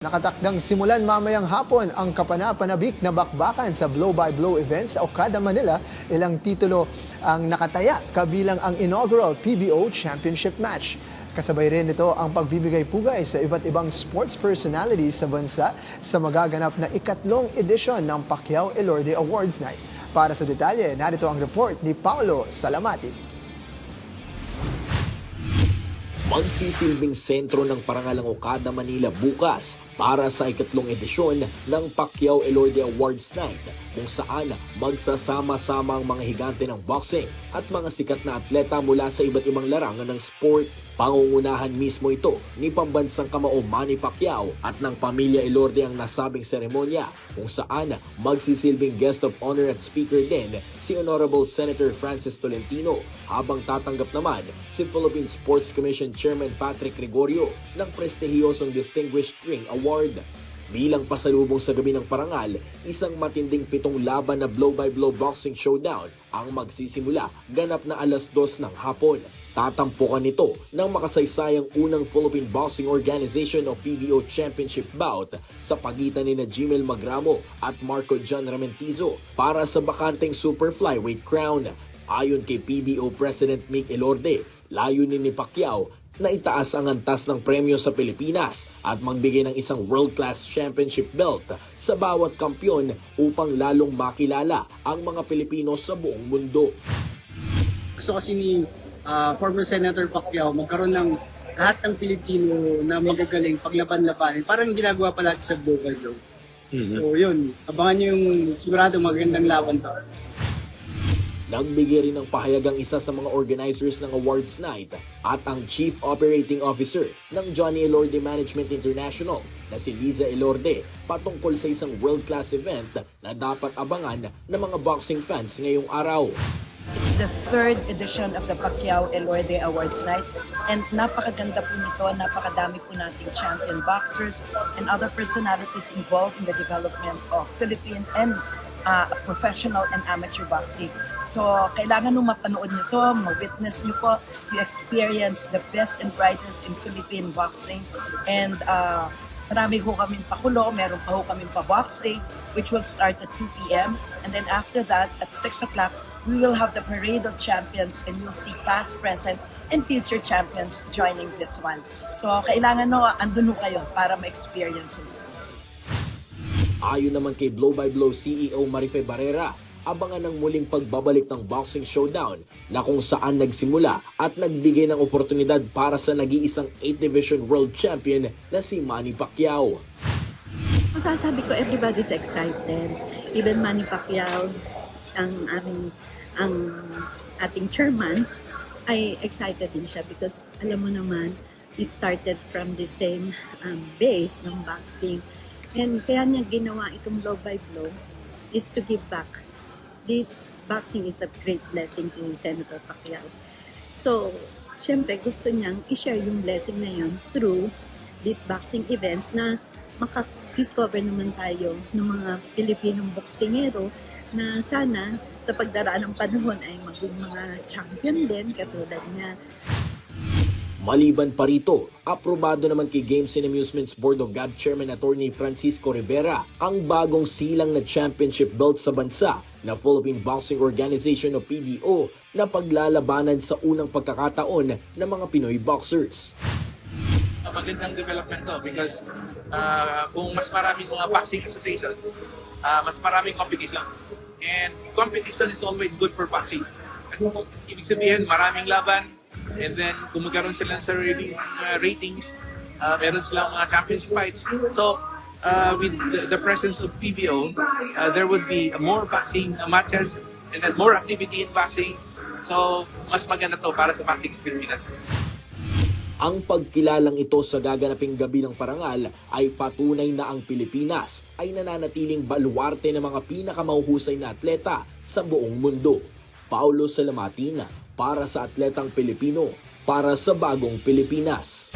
Nakatakdang simulan mamayang hapon ang kapanapanabik na bakbakan sa blow-by-blow events sa Okada, Manila. Ilang titulo ang nakataya kabilang ang inaugural PBO Championship match. Kasabay rin nito ang pagbibigay pugay sa iba't ibang sports personalities sa bansa sa magaganap na ikatlong edisyon ng Pacquiao Elorde Awards Night. Para sa detalye, narito ang report ni Paolo Salamati. Magsisilbing sentro ng parangalang Okada, Manila bukas para sa ikatlong edisyon ng Pacquiao Elorde Awards Night kung saan magsasama-sama ang mga higante ng boxing at mga sikat na atleta mula sa iba't ibang larangan ng sport. Pangungunahan mismo ito ni pambansang kamao Manny Pacquiao at ng pamilya Elorde ang nasabing seremonya kung saan magsisilbing guest of honor at speaker din si Honorable Senator Francis Tolentino habang tatanggap naman si Philippine Sports Commission Chairman Patrick Gregorio ng prestihiyosong Distinguished Ring Award. Bilang pasalubong sa gabi ng parangal, isang matinding 7 laban na blow-by-blow boxing showdown ang magsisimula ganap na 2:00 ng hapon. Tatampukan nito ng makasaysayang unang Philippine Boxing Organization o PBO Championship bout sa pagitan ni Jimel Magramo at Marco John Ramentizo para sa bakanteng super flyweight crown. Ayon kay PBO President Mick Elorde, layunin ni Pacquiao na itaas ang antas ng premyo sa Pilipinas at magbigay ng isang world-class championship belt sa bawat kampyon upang lalong makilala ang mga Pilipino sa buong mundo. Gusto kasi ni former Senator Pacquiao magkaroon ng lahat ng Pilipino na magagaling paglaban-labanin. Parang ginagawa palagi sa global show. So yun, abangan nyo yung sigurado magandang laban to. Nagbigay rin ng pahayag ang isa sa mga organizers ng awards night at ang Chief Operating Officer ng Johnny Elorde Management International na si Liza Elorde patungkol sa isang world-class event na dapat abangan ng mga boxing fans ngayong araw. It's the 3rd edition of the Pacquiao Elorde Awards Night and napakaganda po nito, napakadami po nating champion boxers and other personalities involved in the development of Philippine and professional and amateur boxing. So, kailangan nung mapanood nyo to, ma-witness nyo po, you experience the best and brightest in Philippine boxing. And marami ho kaming pakulo, meron pa ho kaming pa-boxing, which will start at 2 p.m. And then after that, at 6 o'clock, we will have the parade of champions and you'll see past, present, and future champions joining this one. So, kailangan no, andun ho kayo para ma-experience nyo. Ayon naman kay Blow-by-Blow CEO Marife Barrera, abangan ng muling pagbabalik ng boxing showdown na kung saan nagsimula at nagbigay ng oportunidad para sa nag-iisang 8th Division World Champion na si Manny Pacquiao. Masasabi ko, everybody's excited. Even Manny Pacquiao, ang ating chairman, ay excited din siya because alam mo naman, he started from the same base ng boxing. And kaya niya ginawa itong blow-by-blow is to give back. This boxing is a great blessing to Senator Pacquiao. So, syempre gusto niyang i-share yung blessing na yun through these boxing events na maka-discover naman tayo ng mga Pilipinong boksingero na sana sa pagdaraan ng panahon ay maging mga champion din katulad niya. Maliban pa rito, aprobado naman kay Games and Amusements Board of GAB Chairman Attorney Francisco Rivera ang bagong silang na championship belt sa bansa na Philippine Boxing Organization o PBO na paglalabanan sa unang pagkakataon ng mga Pinoy boxers. Magandang development to because kung mas maraming mga boxing associations, mas maraming competition. And competition is always good for boxing. Ibig sabihin, maraming laban, and then kung magkaroon sila ng sariling ratings, meron silang mga championship fights. So, with the presence of PBO, there would be more boxing matches and then more activity in boxing. So, mas maganda to para sa boxing sa Pilipinas. Ang pagkilalang ito sa gaganaping gabi ng parangal ay patunay na ang Pilipinas ay nananatiling baluarte ng mga pinakamahuhusay na atleta sa buong mundo. Paolo Salamatina para sa Atletang Pilipino, para sa Bagong Pilipinas.